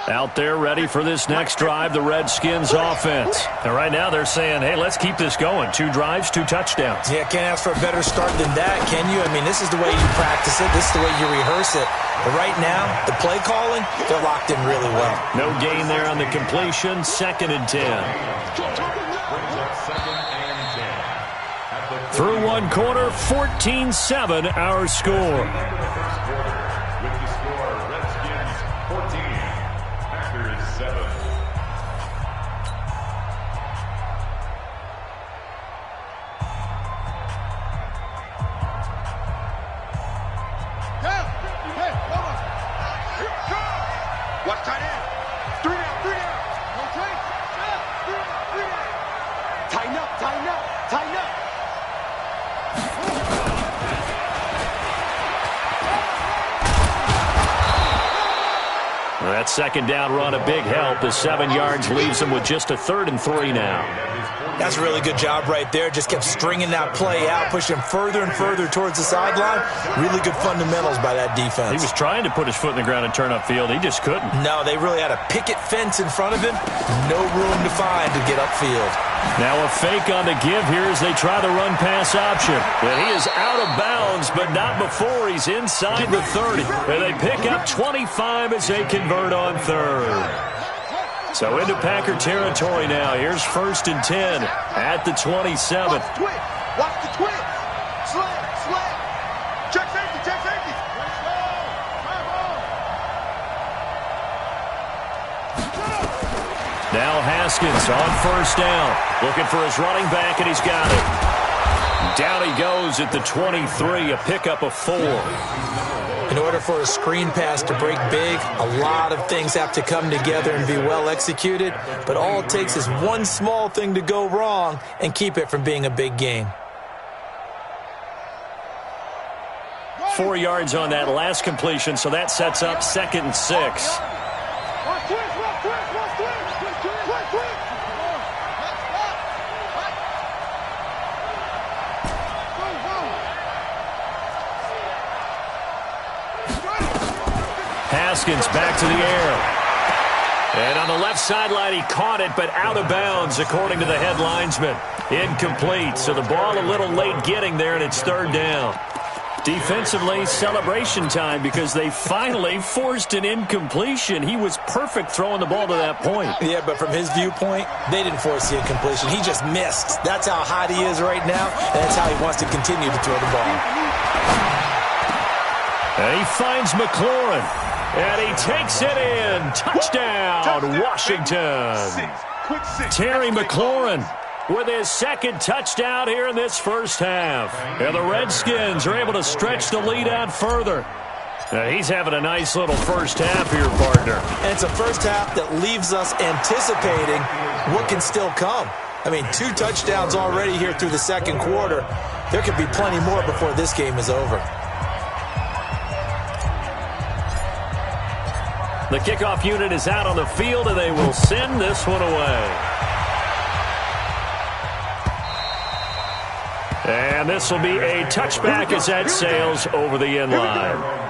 Out there ready for this next drive, the Redskins offense. And right now they're saying, hey, let's keep this going. 2 drives, 2 touchdowns. Yeah, can't ask for a better start than that, can you? I mean, this is the way you practice it. This is the way you rehearse it. But right now, the play calling, they're locked in really well. No gain there on the completion. 2nd and 10. Through 1 quarter, 14-7 our score. That 2nd down run, a big help. The 7 yards leaves them with just a 3rd and 3 now. That's a really good job right there. Just kept stringing that play out, pushing him further and further towards the sideline. Really good fundamentals by that defense. He was trying to put his foot in the ground and turn upfield. He just couldn't. No, they really had a picket fence in front of him. No room to find to get upfield. Now a fake on the give here as they try the run-pass option. And he is out of bounds, but not before he's inside the 30. And they pick up 25 as they convert on 3rd. So into Packer territory now. Here's 1st and 10 at the 27. Watch the twist. Slant. Check safety. Now Haskins on 1st down. Looking for his running back, and he's got it. Down he goes at the 23, a pickup of 4. In order for a screen pass to break big, a lot of things have to come together and be well executed, but all it takes is one small thing to go wrong and keep it from being a big gain. 4 yards on that last completion, so that sets up 2nd and 6. Haskins back to the air. And on the left sideline, he caught it, but out of bounds, according to the head linesman. Incomplete, so the ball a little late getting there, and it's 3rd down. Defensively, celebration time because they finally forced an incompletion. He was perfect throwing the ball to that point. Yeah, but from his viewpoint, they didn't force the incompletion. He just missed. That's how hot he is right now, and that's how he wants to continue to throw the ball. And he finds McLaurin. And he takes it in. Touchdown, Washington. Terry McLaurin with his 2nd touchdown here in this 1st half. And the Redskins are able to stretch the lead out further. Now he's having a nice little 1st half here, partner. And it's a 1st half that leaves us anticipating what can still come. I mean, 2 touchdowns already here through the 2nd quarter. There could be plenty more before this game is over. The kickoff unit is out on the field, and they will send this one away. And this will be a touchback as that sails over the end line.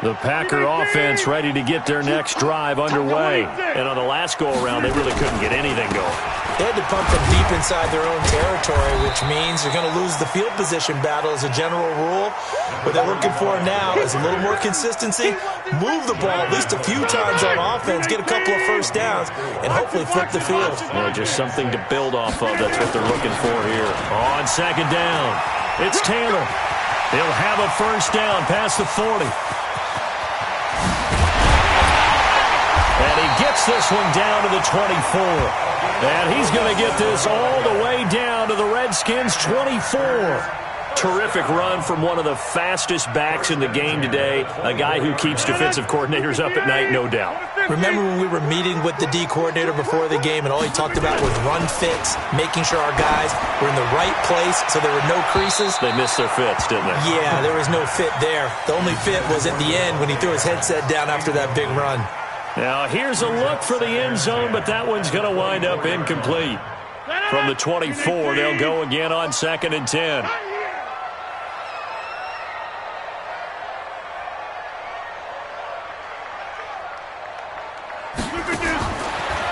The Packer offense ready to get their next drive underway. And on the last go-around, they really couldn't get anything going. They had to pump them deep inside their own territory, which means you're going to lose the field position battle as a general rule. What they're looking for now is a little more consistency, move the ball at least a few times on offense, get a couple of 1st downs, and hopefully flip the field. Well, just something to build off of. That's what they're looking for here. On 2nd down, it's Taylor. He'll have a 1st down past the 40. And he gets this one down to the 24. And he's going to get this all the way down to the Redskins' 24. Terrific run from one of the fastest backs in the game today, a guy who keeps defensive coordinators up at night, no doubt. Remember when we were meeting with the D coordinator before the game and all he talked about was run fits, making sure our guys were in the right place so there were no creases? They missed their fits, didn't they? Yeah, there was no fit there. The only fit was at the end when he threw his headset down after that big run. Now here's a look for the end zone, but that one's going to wind up incomplete. From the 24, they'll go again on 2nd and 10.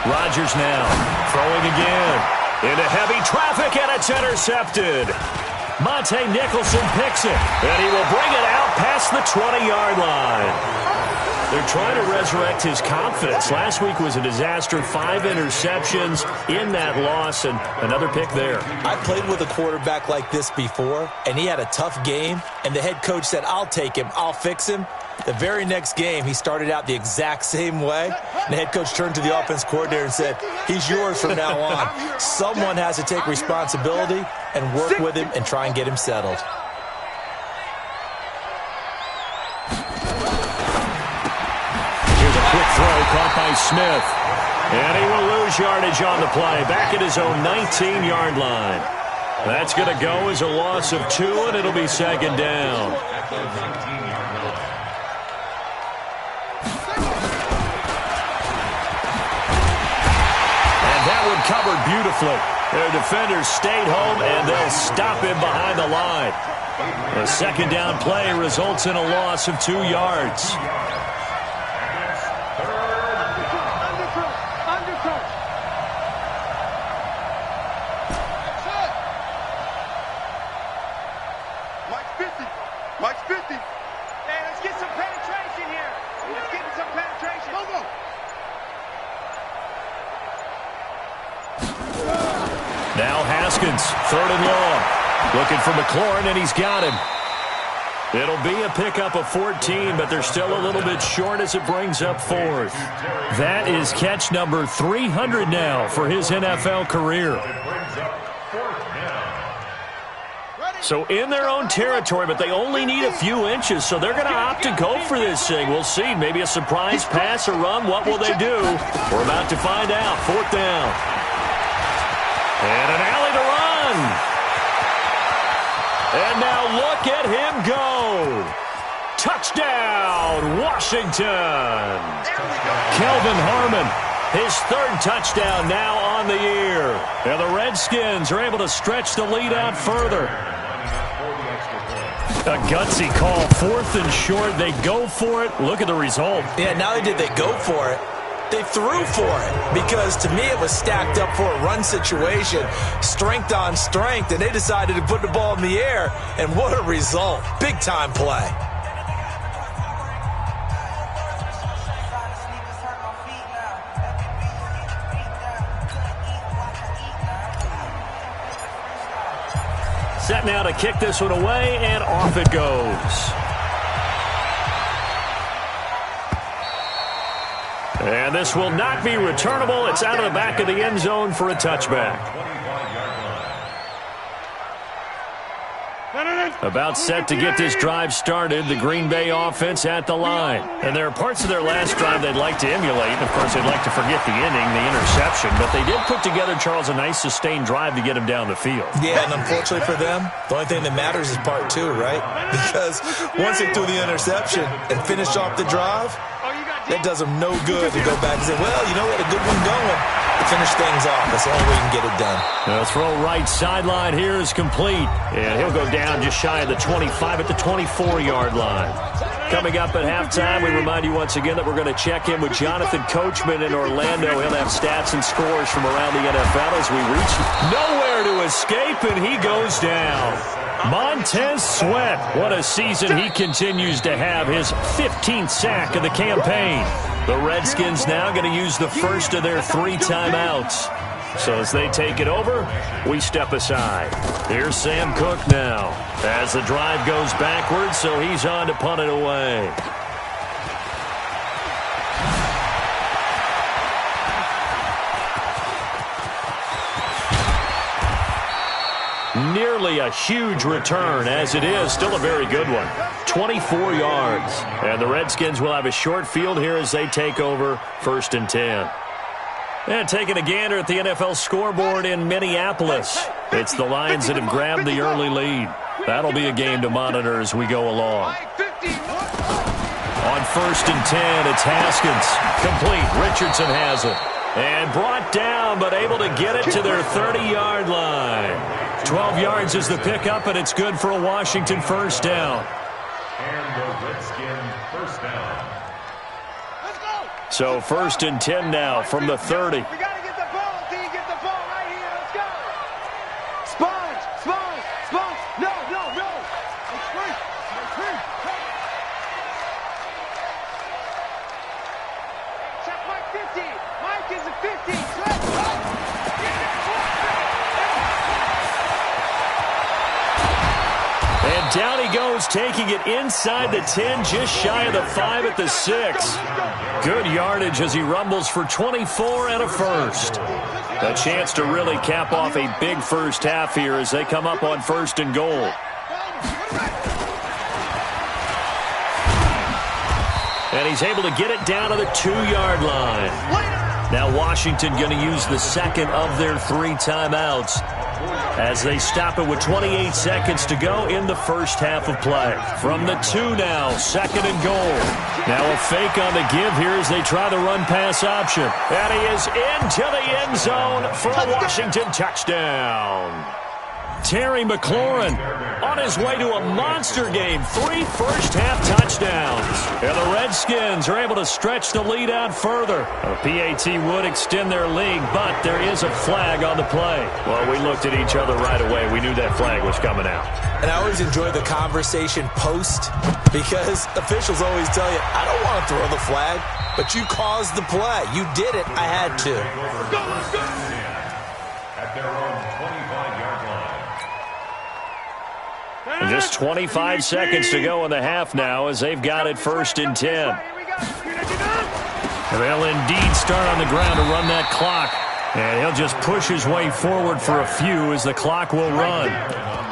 Rodgers now throwing again into heavy traffic, and it's intercepted. Monte Nicholson picks it, and he will bring it out past the 20-yard line. They're trying to resurrect his confidence. Last week was a disaster. 5 interceptions in that loss, and another pick there. I played with a quarterback like this before, and he had a tough game, and the head coach said, I'll take him, I'll fix him. The very next game, he started out the exact same way, and the head coach turned to the offense coordinator and said, he's yours from now on. Someone has to take responsibility and work with him and try and get him settled. Quick throw caught by Smith. And he will lose yardage on the play. Back at his own 19-yard line. That's going to go as a loss of 2, and it'll be second down. And that one covered beautifully. Their defenders stayed home, and they'll stop him behind the line. The second down play results in a loss of 2 yards. Now Haskins, 3rd and long. Looking for McLaurin, and he's got him. It'll be a pickup of 14, but they're still a little bit short as it brings up 4th. That is catch number 300 now for his NFL career. So in their own territory, but they only need a few inches, so they're going to opt to go for this thing. We'll see. Maybe a surprise pass or run. What will they do? We're about to find out. 4th down. And an alley to run. And now look at him go. Touchdown, Washington. Kelvin Harmon, his 3rd touchdown now on the year. And the Redskins are able to stretch the lead out further. A gutsy call, 4th and short. They go for it. Look at the result. Yeah, not only did they go for it, they threw for it, because to me it was stacked up for a run situation, strength on strength, and they decided to put the ball in the air, and what a result. Big-time play. Set now to kick this one away, and off it goes. And this will not be returnable. It's out of the back of the end zone for a touchback. About set to get this drive started, the Green Bay offense at the line. And there are parts of their last drive they'd like to emulate. And, of course, they'd like to forget the inning, the interception. But they did put together, Charles, a nice sustained drive to get him down the field. Yeah, and unfortunately for them, the only thing that matters is part 2, right? Because once they threw the interception and finished off the drive, that does them no good to go back and say, well, you know what, a good one going to finish things off. That's the only way you can get it done. The throw right sideline here is complete. And he'll go down just shy of the 25 at the 24-yard line. Coming up at halftime, we remind you once again that we're going to check in with Jonathan Coachman in Orlando. He'll have stats and scores from around the NFL as we reach nowhere to escape, and he goes down. Montez Sweat, what a season he continues to have, his 15th sack of the campaign. The Redskins now going to use the first of their 3 timeouts. So as they take it over, we step aside. Here's Sam Cook now as the drive goes backwards, so he's on to punt it away. Nearly a huge return, as it is still a very good one. 24 yards. And the Redskins will have a short field here as they take over 1st and 10. And taking a gander at the NFL scoreboard in Minneapolis. It's the Lions that have grabbed the early lead. That'll be a game to monitor as we go along. On 1st and 10, it's Haskins. Complete. Richardson has it. And brought down, but able to get it to their 30-yard line. 12 yards is the pickup, and it's good for a Washington first down. And the Redskin first down. So 1st and 10 now from the 30. We got to get the ball until you get the ball right here. Let's go. Sponge, sponge, sponge. No. It's free. Check Mike 50. Mike is a 50. And down he goes, taking it inside the 10, just shy of the 5 at the 6. Good yardage as he rumbles for 24 and a first. A chance to really cap off a big first half here as they come up on 1st and goal. And he's able to get it down to the 2-yard line. Now Washington going to use the second of their 3 timeouts as they stop it with 28 seconds to go in the first half of play. From the 2 now, 2nd and goal. Now a fake on the give here as they try the run-pass option. And he is into the end zone for a Washington touchdown. Terry McLaurin on his way to a monster game. 3 first-half touchdowns. And the Redskins are able to stretch the lead out further. A PAT would extend their lead, but there is a flag on the play. Well, we looked at each other right away. We knew that flag was coming out. And I always enjoy the conversation post because officials always tell you, I don't want to throw the flag, but you caused the play. You did it. I had to. Let's go. At their own 25-yard line. And just 25 seconds to go in the half now as they've got it 1st and 10. And they'll indeed start on the ground to run that clock. And he'll just push his way forward for a few as the clock will run.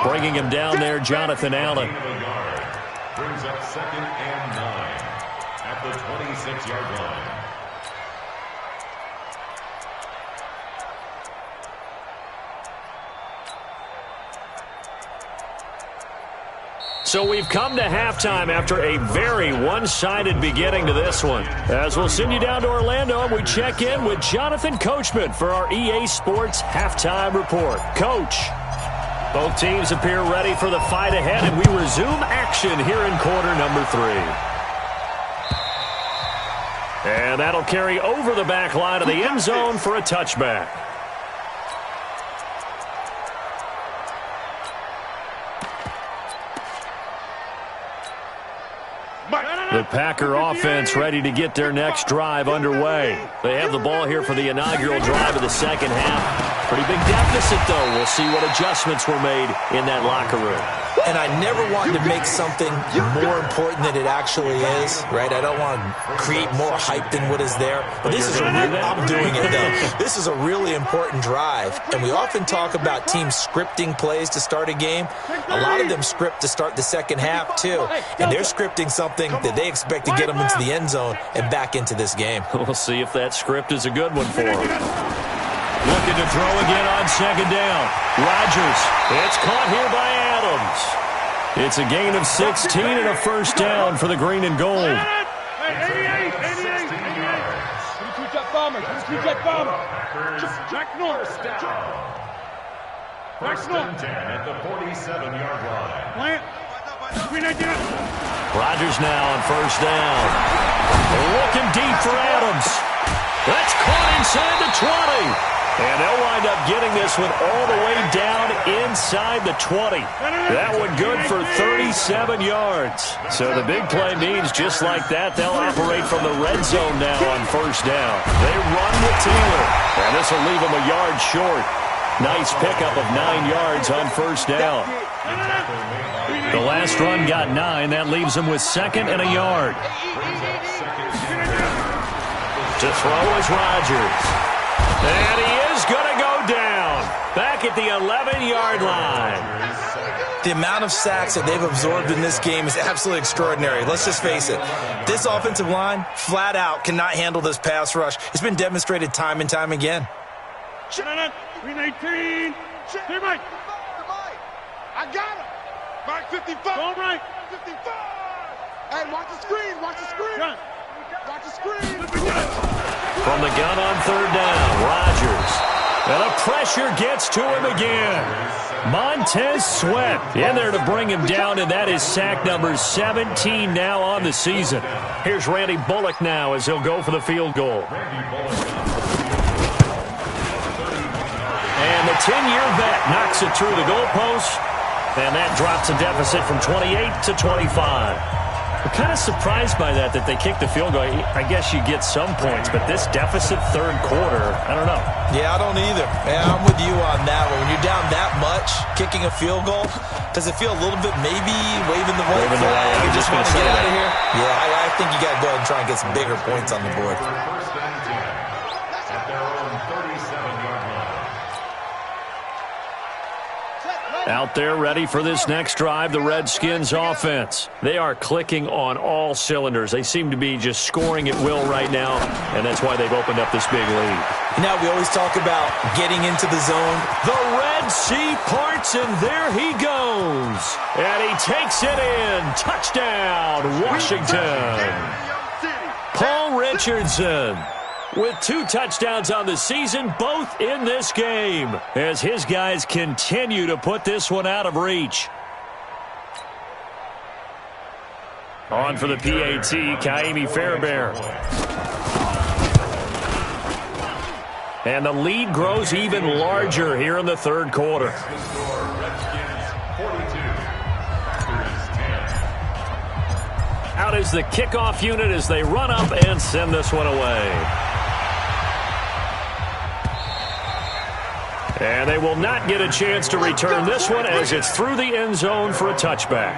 Bringing him down there, Jonathan Allen. Brings up 2nd and 9 at the 26-yard line. So we've come to halftime after a very one-sided beginning to this one. As we'll send you down to Orlando, and we check in with Jonathan Coachman for our EA Sports Halftime Report. Coach, both teams appear ready for the fight ahead, and we resume action here in quarter number 3. And that'll carry over the back line of the end zone for a touchback. The Packer offense ready to get their next drive underway. They have the ball here for the inaugural drive of the second half. Pretty big deficit, though. We'll see what adjustments were made in that locker room. And I never wanted to make something more important than it actually is, right? I don't want to create more hype than what is there. But this is I'm doing it, though. This is a really important drive. And we often talk about teams scripting plays to start a game. A lot of them script to start the second half, too. And they're scripting something that they expect to get them into the end zone and back into this game. We'll see if that script is a good one for them. Looking to throw again on 2nd down. Rodgers. It's caught here by Adams. It's a gain of 16 and a first down for the green and gold. 88. 22-jet bomber. 22-jet bomber. Jack Norris. First and 10 at the 47-yard line. Plant. Rodgers now on 1st down. Looking deep for Adams. That's caught inside the 20. And they'll wind up getting this one all the way down inside the 20. That one good for 37 yards. So the big play means just like that, they'll operate from the red zone now on 1st down. They run with Taylor. And this will leave them a yard short. Nice pickup of 9 yards on 1st down. The last run got 9. That leaves them with 2nd and a yard. To throw is Rodgers. And he is going to go down. Back at the 11-yard line. The amount of sacks that they've absorbed in this game is absolutely extraordinary. Let's just face it. This offensive line, flat out, cannot handle this pass rush. It's been demonstrated time and time again. 319. Hey, Mike. I got him. Mike 55. All right. 55. Hey, watch the screen. Watch the screen. Watch the screen. From the gun on 3rd down, Rodgers. And the pressure gets to him again. Montez Sweat in there to bring him down, and that is sack number 17 now on the season. Here's Randy Bullock now as he'll go for the field goal. And the 10-year vet knocks it through the goalpost, and that drops a deficit from 28 to 25. I'm kind of surprised by that they kicked the field goal. I guess you get some points, but this deficit third quarter, I don't know. Yeah, I don't either. Yeah, I'm with you on that one. When you're down that much, kicking a field goal, does it feel a little bit maybe waving the white flag? You just want to get out of here? Yeah, I think you got to go ahead and try and get some bigger points on the board. First and 10 at their own 37-yard line. Out there ready for this next drive, the Redskins offense. They are clicking on all cylinders. They seem to be just scoring at will right now, and that's why they've opened up this big lead. Now we always talk about getting into the zone. The Red Sea parts, and there he goes. And he takes it in. Touchdown, Washington. Paul Richardson with 2 touchdowns on the season, both in this game, as his guys continue to put this one out of reach. On for the PAT, Kaimi Fairbairn. And the lead grows even larger here in the third quarter. Out is the kickoff unit as they run up and send this one away. And they will not get a chance to return this one as it's through the end zone for a touchback.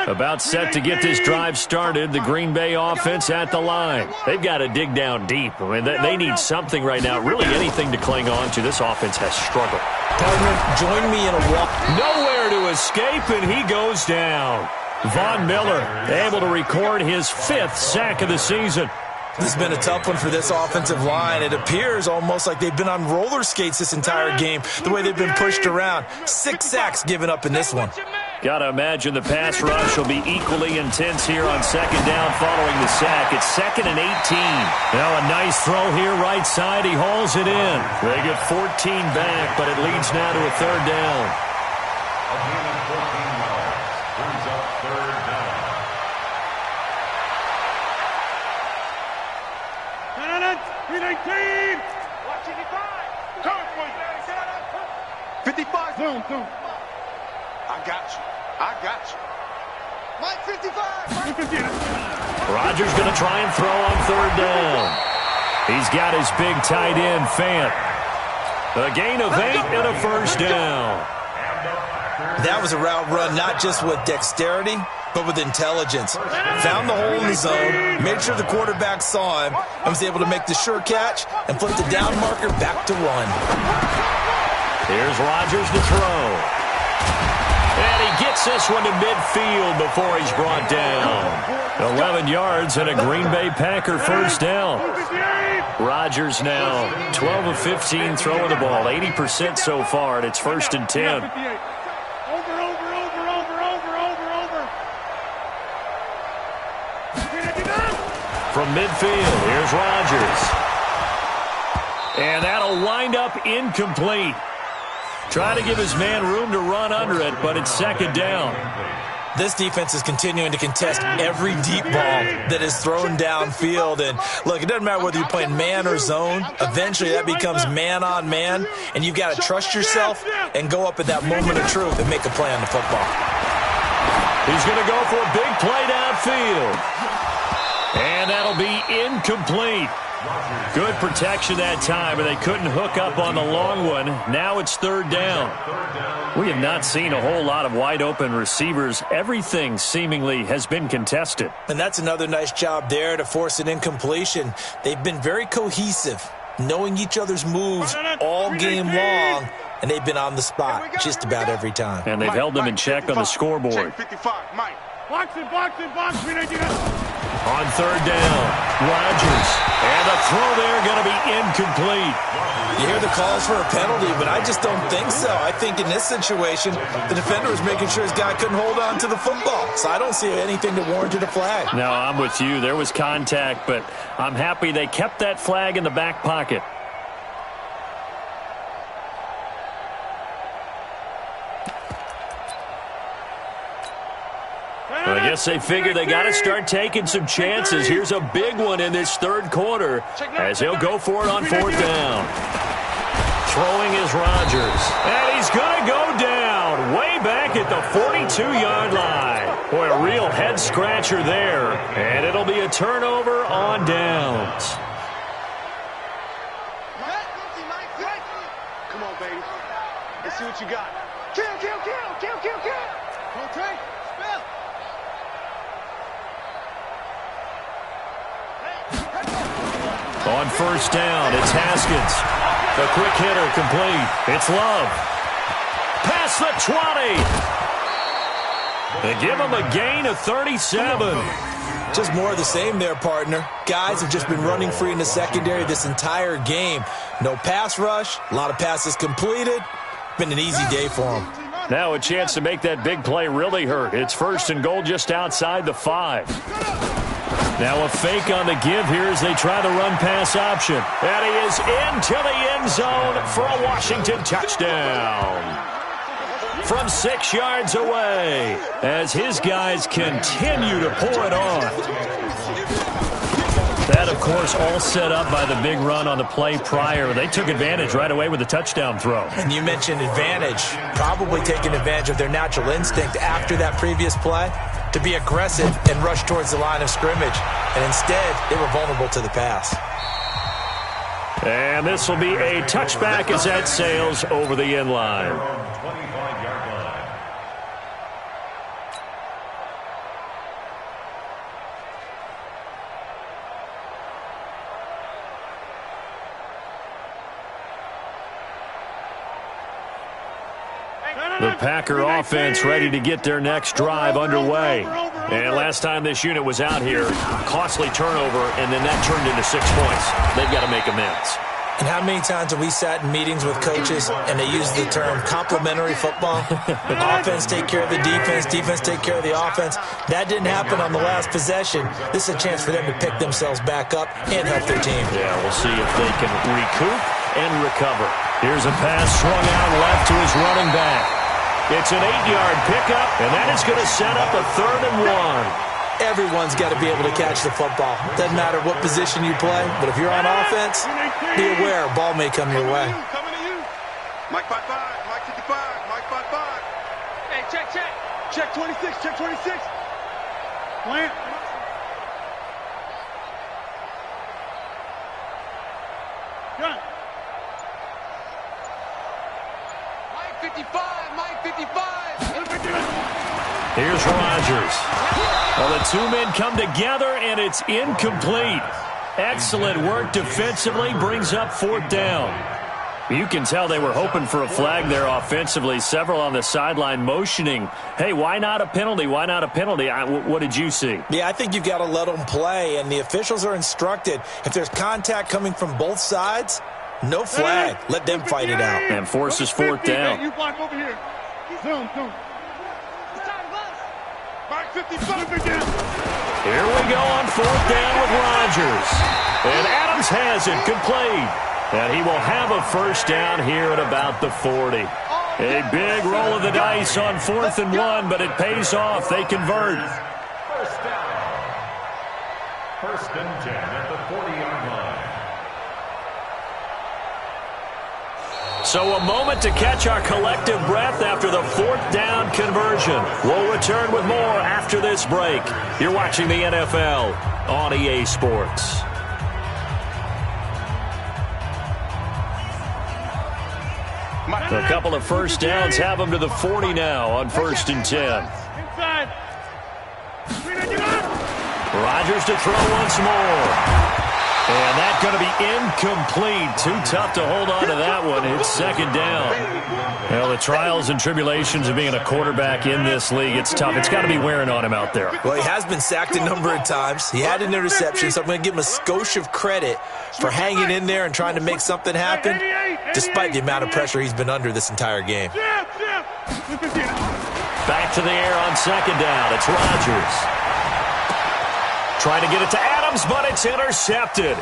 About set to get this drive started, the Green Bay offense at the line. They've got to dig down deep. I mean, they need something right now, really anything to cling on to. This offense has struggled. Partner, join me in a walk. Nowhere to escape, and he goes down. Von Miller able to record his 5th sack of the season. This has been a tough one for this offensive line. It appears almost like they've been on roller skates this entire game, the way they've been pushed around. 6 sacks given up in this one. Got to imagine the pass rush will be equally intense here on second down following the sack. It's 2nd and 18. Now a nice throw here right side. He hauls it in. They get 14 back, but it leads now to a third down. A gain of 14 yards brings up third down. 319. 55. Boom. I got you. Mike 55. Rodgers going to try and throw on third down. He's got his big tight end, Fant. A gain of 8 and a first down. That was a route run not just with dexterity, but with intelligence. Found the hole in the zone, made sure the quarterback saw him, and was able to make the sure catch and flip the down marker back to run. Here's Rodgers to throw. And he gets this one to midfield before he's brought down. 11 yards and a Green Bay Packer first down. Rodgers now 12 of 15 throwing the ball, 80% so far, and it's 1st and 10. From midfield, here's Rodgers. And that'll wind up incomplete. Trying to give his man room to run under it, but it's 2nd down. This defense is continuing to contest every deep ball that is thrown downfield. And, look, it doesn't matter whether you're playing man or zone. Eventually, that becomes man-on-man, and you've got to trust yourself and go up at that moment of truth and make a play on the football. He's going to go for a big play downfield. And that'll be incomplete. Good protection that time, and they couldn't hook up on the long one. Now it's 3rd down. We have not seen a whole lot of wide-open receivers. Everything seemingly has been contested. And that's another nice job there to force an incompletion. They've been very cohesive, knowing each other's moves all game long, and they've been on the spot just about every time. And they've held them in check on the scoreboard. 55, Mike. Box. On 3rd down, Rodgers. And the throw there going to be incomplete. You hear the calls for a penalty, but I just don't think so. I think in this situation, the defender was making sure his guy couldn't hold on to the football. So I don't see anything that warranted a flag. No, I'm with you. There was contact, but I'm happy they kept that flag in the back pocket. Well, I guess they figure they got to start taking some chances. Here's a big one in this third quarter as he'll go for it on fourth down. Throwing is Rodgers. And he's going to go down way back at the 42-yard line. Boy, a real head-scratcher there. And it'll be a turnover on downs. Come on, baby. Let's see what you got. Kill. Okay. Spell. On first down, it's Haskins. The quick hitter complete. It's Love. Past the 20. They give him a gain of 37. Just more of the same there, partner. Guys have just been running free in the secondary this entire game. No pass rush, a lot of passes completed. Been an easy day for them. Now a chance to make that big play really hurt. It's first and goal just outside the 5. Now a fake on the give here as they try the run-pass option. And he is into the end zone for a Washington touchdown. From 6 yards away as his guys continue to pour it on. That, of course, all set up by the big run on the play prior. They took advantage right away with the touchdown throw. And you mentioned advantage. Probably taking advantage of their natural instinct after that previous play to be aggressive and rush towards the line of scrimmage. And instead, they were vulnerable to the pass. And this will be a touchback as that sails over the end line. 25-yard line. The Packer offense ready to get their next drive underway. And last time this unit was out here, costly turnover, and then that turned into 6 points. They've got to make amends. And how many times have we sat in meetings with coaches and they use the term complementary football? Offense take care of the defense, defense take care of the offense. That didn't happen on the last possession. This is a chance for them to pick themselves back up and help their team. Yeah, we'll see if they can recoup and recover. Here's a pass swung out left to his running back. It's an 8-yard pickup, and that is going to set up a 3rd and 1. Everyone's got to be able to catch the football. Doesn't matter what position you play, but if you're on offense, be aware a ball may come your way. Coming to you. Mike 55, Mike 55, Mike 55. Hey, check. Check 26, check 26. Plant. Gun. Mike 55, Mike 55. Here's Rodgers. Well, the two men come together, and it's incomplete. Excellent work defensively, brings up 4th down. You can tell they were hoping for a flag there offensively. Several on the sideline motioning, hey, why not a penalty? Why not a penalty? What did you see? Yeah, I think you've got to let them play, and the officials are instructed. If there's contact coming from both sides, no flag. Let them fight it out. And forces 4th down. You block over here. Zoom. Mike 55. Here we go on 4th down with Rodgers. And Adams has it complete. And he will have a 1st down here at about the 40. A big roll of the dice on 4th and 1, but it pays off. They convert. First down. 1st and 10 at the 40-yard line. So a moment to catch our collective breath after the 4th down conversion. We'll return with more after this break. You're watching the NFL on EA Sports. A couple of 1st downs have them to the 40 now on 1st and 10. Rodgers to throw once more. And that's going to be incomplete. Too tough to hold on to that one. It's 2nd down. Well, the trials and tribulations of being a quarterback in this league, it's tough. It's got to be wearing on him out there. Well, he has been sacked a number of times. He had an interception, so I'm going to give him a skosh of credit for hanging in there and trying to make something happen, despite the amount of pressure he's been under this entire game. Back to the air on 2nd down. It's Rodgers. Trying to get it to Adams, but it's intercepted.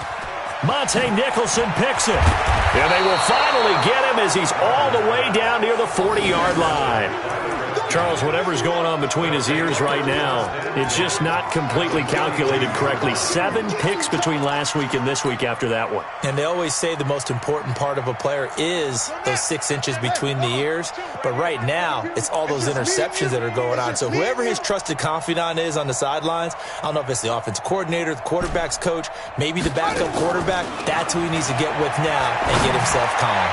Monte Nicholson picks it. And they will finally get him as he's all the way down near the 40-yard line. Charles, whatever's going on between his ears right now, it's just not completely calculated correctly. 7 picks between last week and this week after that one. And they always say the most important part of a player is those 6 inches between the ears. But right now, it's all those interceptions that are going on. So whoever his trusted confidant is on the sidelines, I don't know if it's the offensive coordinator, the quarterback's coach, maybe the backup quarterback, that's who he needs to get with now and get himself calm.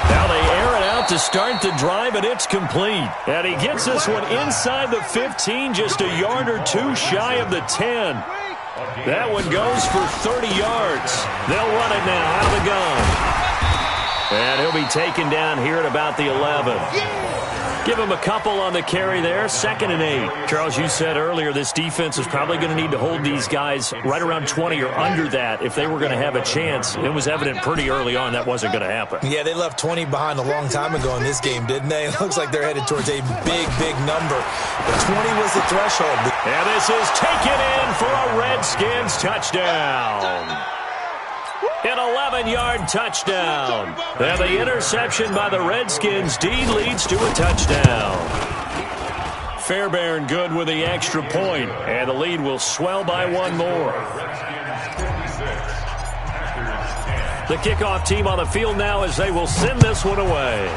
Now they air it out to start the drive, and it's complete. And he gets this one inside the 15, just a yard or 2 shy of the 10. That one goes for 30 yards. They'll run it now out of the gun. And he'll be taken down here at about the 11. Give him a couple on the carry there, 2nd and 8. Charles, you said earlier this defense is probably going to need to hold these guys right around 20 or under that if they were going to have a chance. It was evident pretty early on that wasn't going to happen. Yeah, they left 20 behind a long time ago in this game, didn't they? It looks like they're headed towards a big, big number. But 20 was the threshold. And this is taken in for a Redskins touchdown. An 11-yard touchdown. And the interception by the Redskins D leads to a touchdown. Fairbairn good with the extra point, and the lead will swell by 1 more. The kickoff team on the field now as they will send this one away.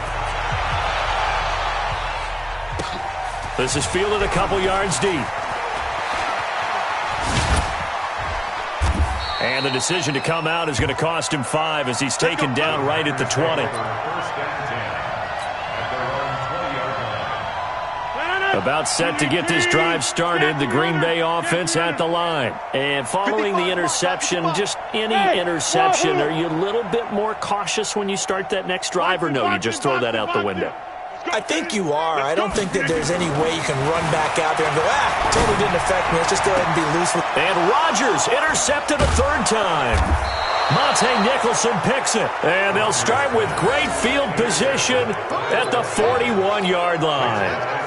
This is fielded a couple yards deep. And the decision to come out is going to cost him 5 as he's taken down right at the 20. About set to get this drive started, the Green Bay offense at the line. And following the interception, just any interception, are you a little bit more cautious when you start that next drive, or no, you just throw that out the window? I think you are. I don't think that there's any way you can run back out there and go, totally didn't affect me. Let's just go ahead and be loose with. And Rodgers intercepted a 3rd time. Monte Nicholson picks it. And they'll start with great field position at the 41-yard line.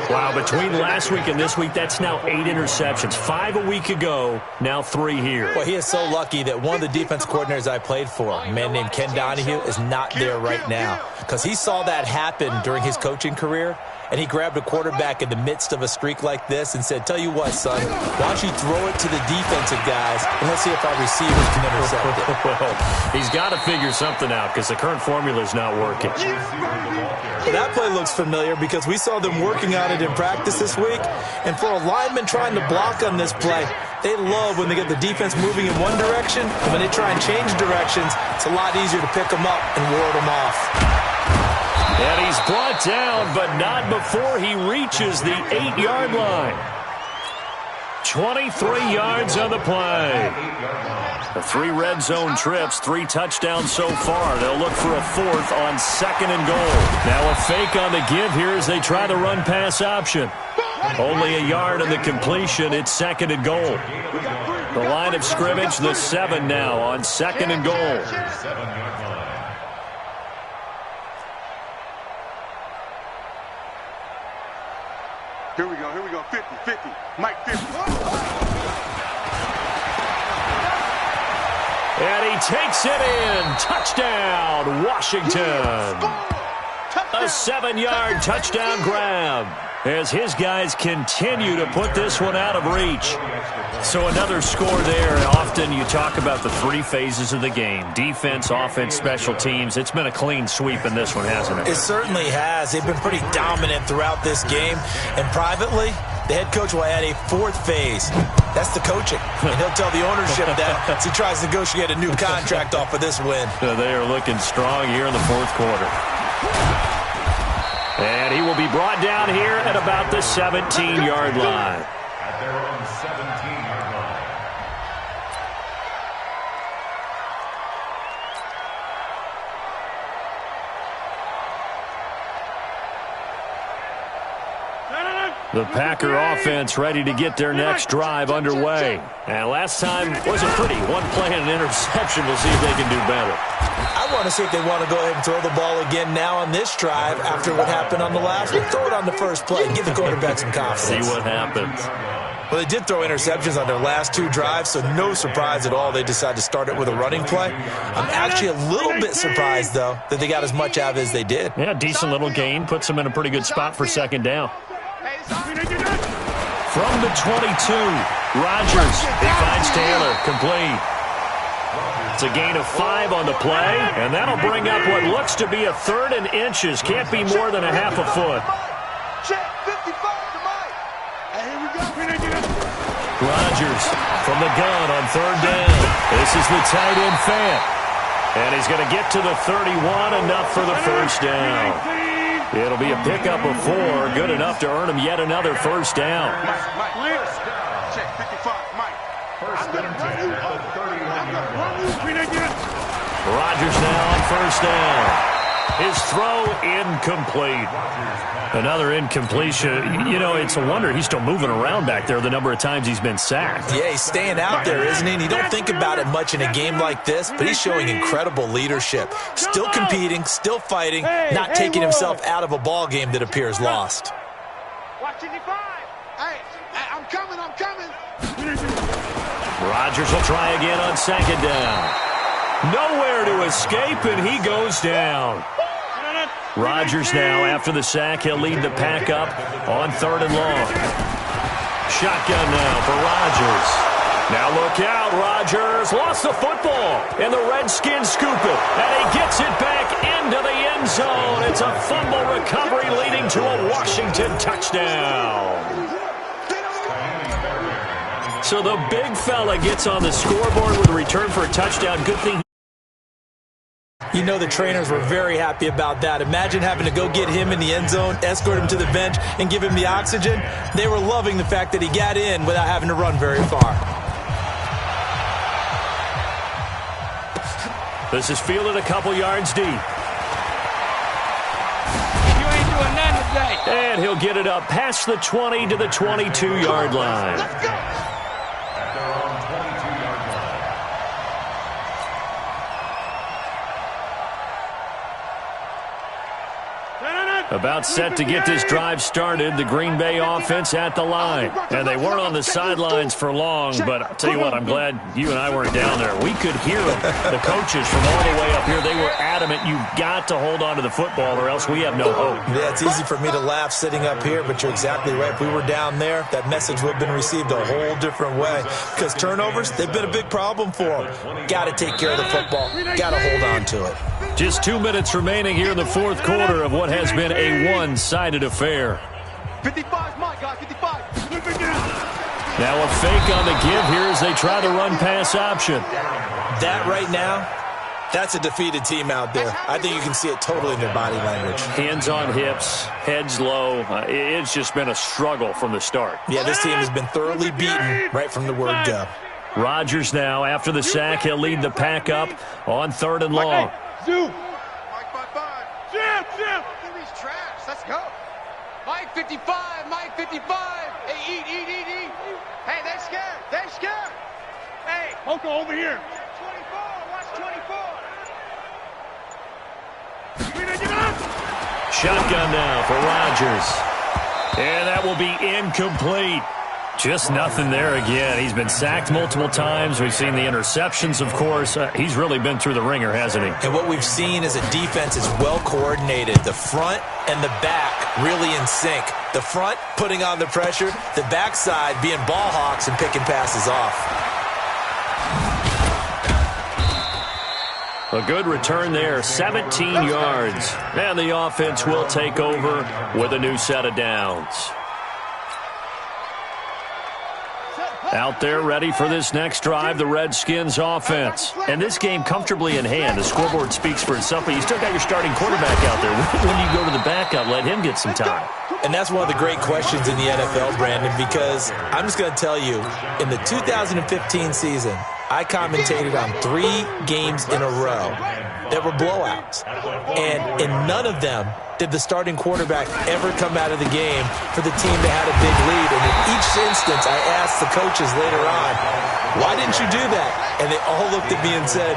Wow, between last week and this week, that's now 8 interceptions. 5 a week ago, now 3 here. Well, he is so lucky that one of the defense coordinators I played for, a man named Ken Donahue, is not there right now. Because he saw that happen during his coaching career, and he grabbed a quarterback in the midst of a streak like this and said, tell you what, son, why don't you throw it to the defensive guys, and let's see if our receivers can intercept it. Well, he's got to figure something out because the current formula is not working. That play looks familiar because we saw them working on it in practice this week. And for a lineman trying to block on this play, they love when they get the defense moving in one direction. And when they try and change directions, it's a lot easier to pick them up and ward them off. And he's brought down, but not before he reaches the 8-yard line. 23 yards on the play. The 3 red zone trips, 3 touchdowns so far. They'll look for a 4th on 2nd and goal. Now a fake on the give here as they try the run-pass option. Only a yard on the completion. It's 2nd and goal. The line of scrimmage, the 7 now on 2nd and goal. Here we go, 50, Mike 50. And he takes it in. Touchdown, Washington. A 7-yard touchdown grab as his guys continue to put this one out of reach. So another score there. Often you talk about the 3 phases of the game. Defense, offense, special teams. It's been a clean sweep in this one, hasn't it? It certainly has. They've been pretty dominant throughout this game. And privately, the head coach will add a 4th phase. That's the coaching. And he'll tell the ownership that as he tries to negotiate a new contract off of this win. They are looking strong here in the 4th quarter. And he will be brought down here at about the 17-yard line. At their own 17-yard line. The Packer offense ready to get their next drive underway. And last time wasn't pretty. 1 play and an interception. We'll see if they can do better. I want to see if they want to go ahead and throw the ball again now on this drive after what happened on the last one. Throw it on the first play. Give the quarterback some confidence. See what happens. Well, they did throw interceptions on their last 2 drives, so no surprise at all they decided to start it with a running play. I'm actually a little bit surprised, though, that they got as much out of it as they did. Yeah, decent little gain. Puts them in a pretty good spot for second down. From the 22, Rodgers. He finds Taylor. Complete. It's a gain of 5 on the play, and that'll bring up what looks to be a 3rd and inches. Can't be more than a half a foot. Rodgers from the gun on 3rd down. This is the tight end Fant. And he's going to get to the 31, enough for the first down. It'll be a pickup of 4, good enough to earn him yet another first down. Rodgers now on first down. His throw incomplete. Another incompletion. You know, it's a wonder he's still moving around back there the number of times he's been sacked. Yeah, he's staying out there, isn't he? And you don't think about it much in a game like this, but he's showing incredible leadership. Still competing, still fighting, not taking himself out of a ball game that appears lost. Watch 55. Hey, I'm coming. Rodgers will try again on second down. Nowhere to escape, and he goes down. Rodgers now, after the sack, he'll lead the pack up on 3rd and long. Shotgun now for Rodgers. Now look out, Rodgers lost the football, and the Redskins scoop it, and he gets it back into the end zone. It's a fumble recovery leading to a Washington touchdown. So the big fella gets on the scoreboard with a return for a touchdown. Good thing. You know the trainers were very happy about that. Imagine having to go get him in the end zone, escort him to the bench, and give him the oxygen. They were loving the fact that he got in without having to run very far. This is fielded a couple yards deep. You ain't doing nothing today. And he'll get it up past the 20 to the 22-yard line. Let's go. About set to get this drive started, the Green Bay offense at the line. And they weren't on the sidelines for long, but I'll tell you what, I'm glad you and I weren't down there. We could hear them, the coaches from all the way up here. They were adamant, you've got to hold on to the football or else we have no hope. Yeah, it's easy for me to laugh sitting up here, but you're exactly right. If we were down there, that message would have been received a whole different way. Because turnovers, they've been a big problem for them. Got to take care of the football. Got to hold on to it. Just 2 minutes remaining here in the fourth quarter of what has been a one-sided affair. 55's my guy, 55. Now a fake on the give here as they try to run pass option. That right now, that's a defeated team out there. I think you can see it totally in their body language. Hands on hips, heads low. It's just been a struggle from the start. Yeah, this team has been thoroughly beaten right from the word go. Rodgers now, after the sack, he'll lead the pack up on 3rd and long. Mike 5-5. Jim. He's trash. Let's go. Mike 55, Mike 55. Hey, eat. Hey, they're scared. Hey. Poco over here. 24, watch 24. Shotgun now for Rodgers. And that will be incomplete. Just nothing there again. He's been sacked multiple times. We've seen the interceptions, of course. He's really been through the ringer, hasn't he? And what we've seen is a defense is well coordinated. The front and the back really in sync. The front putting on the pressure. The backside being ball hawks and picking passes off. A good return there, 17 yards. And the offense will take over with a new set of downs. Out there ready for this next drive, the Redskins offense. And this game comfortably in hand. The scoreboard speaks for itself, but you still got your starting quarterback out there. When you go to the backup, let him get some time. And that's one of the great questions in the NFL, Brandon, because I'm just going to tell you, in the 2015 season, I commentated on 3 games in a row that were blowouts. And in none of them did the starting quarterback ever come out of the game for the team that had a big lead. And in each instance, I asked the coaches later on, why didn't you do that? And they all looked at me and said,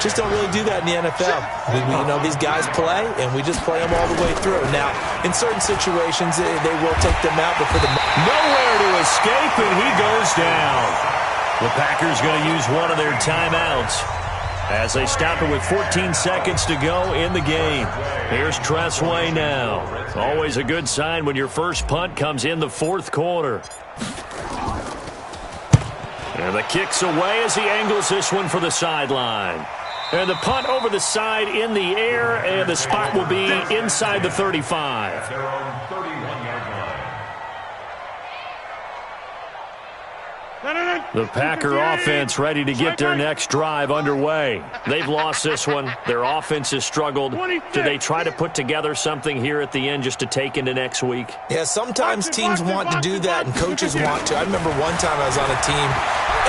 just don't really do that in the NFL. You know, these guys play, and we just play them all the way through. Now, in certain situations, they will take them out, but for the nowhere to escape, and he goes down. The Packers going to use one of their timeouts as they stop it with 14 seconds to go in the game. Here's Tressway now. Always a good sign when your first punt comes in the fourth quarter. And the kick's away as he angles this one for the sideline. And the punt over the side in the air, and the spot will be inside the 35. Their own 31-yard line. The Packer offense ready to get their next drive underway. They've lost this one. Their offense has struggled. Do they try to put together something here at the end just to take into next week? Yeah, sometimes teams want to do that and coaches want to. I remember one time I was on a team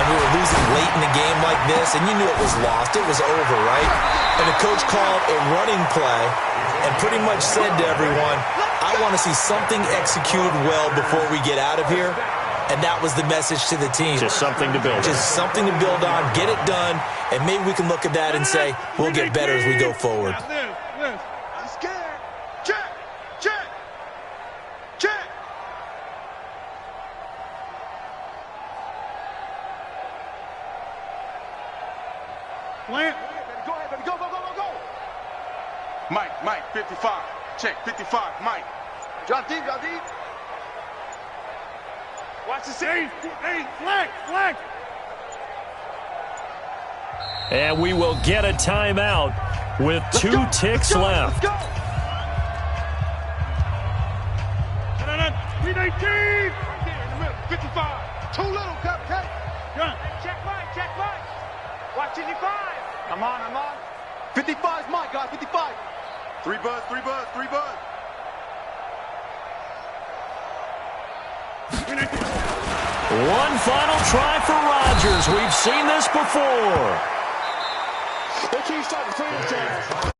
and we were losing late in the game like this, and you knew it was lost. It was over, right? And the coach called a running play and pretty much said to everyone, I want to see something executed well before we get out of here. And that was the message to the team. Just something to build on. Just something to build on, get it done, and maybe we can look at that and say, we'll get better as we go forward. Scared. Check. Check. Check. Plant. Go ahead, baby. Go, go, go, go, go. Mike, 55. Check, 55, Mike. John D. Watch the save. Hey, flag. And we will get a timeout with two ticks left. Let's go. 319. 55. Too little, cupcake. Check Mike. Watch 55. I'm on. 55 is Mike, guys, 55. Three buzz. One final try for Rodgers. We've seen this before. They keep starting 3 times.